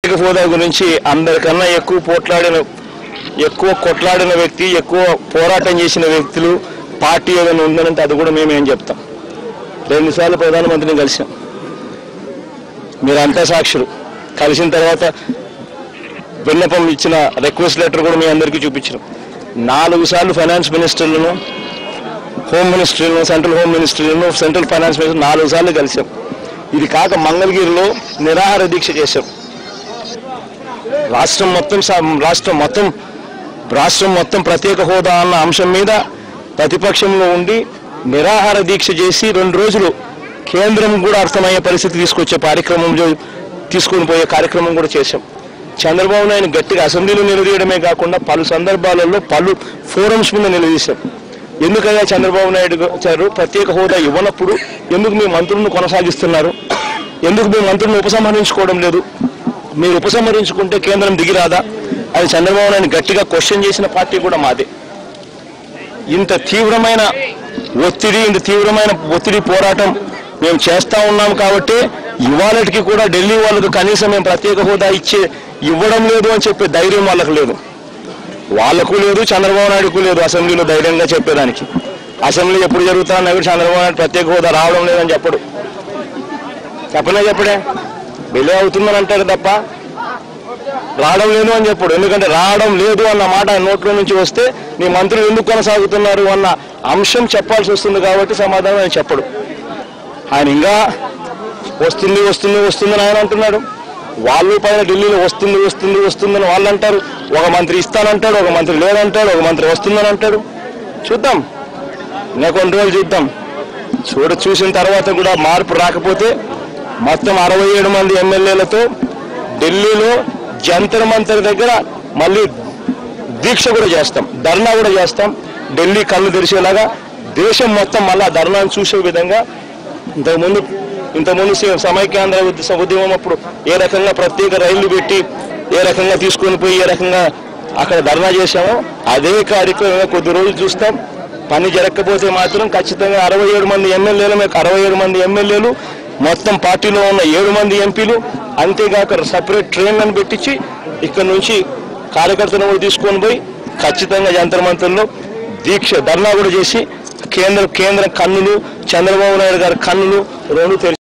ప్రత్యేక హోదా గురించి అందరికన్నా ఎక్కువ కొట్లాడిన వ్యక్తి, ఎక్కువ పోరాటం చేసిన వ్యక్తులు పార్టీ ఏదైనా ఉందనంటే అది కూడా మేమేం చెప్తాం. 2 సార్లు ప్రధానమంత్రిని కలిసాం, మీరంతా సాక్షులు. కలిసిన తర్వాత విన్నపం ఇచ్చిన రిక్వెస్ట్ లెటర్ కూడా మీ అందరికీ చూపించాం. 4 సార్లు ఫైనాన్స్ మినిస్టర్లను, హోమ్ మినిస్టర్లను, సెంట్రల్ హోమ్ మినిస్టర్లను, సెంట్రల్ ఫైనాన్స్ మినిస్టర్ 4 సార్లు కలిసాం. ఇది కాక మంగళగిరిలో నిరాహార దీక్ష చేశాం. రాష్ట్రం మొత్తం ప్రత్యేక హోదా అన్న అంశం మీద ప్రతిపక్షంలో ఉండి నిరాహార దీక్ష చేసి 2 రోజులు కేంద్రం కూడా అర్థమయ్యే పరిస్థితి తీసుకొని పోయే కార్యక్రమం కూడా చేశాం. చంద్రబాబు నాయుడు గట్టిగా అసెంబ్లీలో నిలదీయడమే కాకుండా పలు సందర్భాలలో పలు ఫోరమ్స్ మీద నిలదీశాం. ఎందుకయ్యా చంద్రబాబు నాయుడు గారు ప్రత్యేక హోదా ఇవ్వనప్పుడు ఎందుకు మీ మంత్రులను కొనసాగిస్తున్నారు? ఎందుకు మీ మంత్రులను ఉపసంహరించుకోవడం లేదు? మీరు ఉపసంహరించుకుంటే కేంద్రం దిగిరాదా? అది చంద్రబాబు నాయుడు గట్టిగా క్వశ్చన్ చేసిన పార్టీ కూడా మాదే. ఇంత తీవ్రమైన ఒత్తిడి పోరాటం మేము చేస్తూ ఉన్నాం కాబట్టి ఇవాళకి కూడా ఢిల్లీ వాళ్ళకు కనీసం మేము ప్రత్యేక హోదా ఇవ్వడం లేదు అని చెప్పే ధైర్యం వాళ్ళకు లేదు, చంద్రబాబు నాయుడుకు లేదు అసెంబ్లీలో ధైర్యంగా చెప్పేదానికి. అసెంబ్లీ ఎప్పుడు జరుగుతారన్నా కూడా చంద్రబాబు నాయుడు ప్రత్యేక హోదా రావడం లేదని చెప్పడే డిలే అవుతుందని అంటారు తప్ప రావడం లేదు అని చెప్పడు. ఎందుకంటే రావడం లేదు అన్న మాట ఆయన నోట్లో నుంచి వస్తే నీ మంత్రులు ఎందుకు కొనసాగుతున్నారు అన్న అంశం చెప్పాల్సి వస్తుంది కాబట్టి సమాధానం ఆయన చెప్పడు. ఆయన ఇంకా వస్తుందని ఆయన అంటున్నాడు. వాళ్ళు పైన ఢిల్లీలో వస్తుందని వాళ్ళు అంటారు. ఒక మంత్రి ఇస్తానంటాడు, ఒక మంత్రి లేదంటాడు, ఒక మంత్రి వస్తుందని అంటాడు. చూద్దాం, కొన్ని రోజులు చూద్దాం. చూసిన తర్వాత కూడా మార్పు రాకపోతే మొత్తం 67 మంది ఎమ్మెల్యేలతో ఢిల్లీలో జంతర్ మంతర్ దగ్గర మళ్ళీ దీక్ష కూడా చేస్తాం, ధర్నా కూడా చేస్తాం. ఢిల్లీ కళ్ళు తెరిచేలాగా దేశం మొత్తం మళ్ళా ధర్నాను చూసే విధంగా ఇంతకుముందు సమైక్యాంధ్ర ఉద్యమం అప్పుడు ఏ రకంగా ప్రత్యేక రైళ్లు పెట్టి ఏ రకంగా తీసుకొని పోయి ఏ రకంగా అక్కడ ధర్నా చేశామో అదే కార్యక్రమంగా కొద్ది రోజులు చూస్తాం. పని జరగకపోతే మాత్రం ఖచ్చితంగా 67 మంది ఎమ్మెల్యేలు మొత్తం పార్టీలో ఉన్న 7 మంది ఎంపీలు, అంతేగాక సపరేట్ ట్రైన్లను పెట్టించి ఇక్కడ నుంచి కార్యకర్తలను కూడా తీసుకొని పోయి ఖచ్చితంగా జంతర్ మంతర్లో ధర్నా కూడా చేసి కేంద్ర కన్నులు, చంద్రబాబు నాయుడు గారి కన్నులు 2 తెరిచి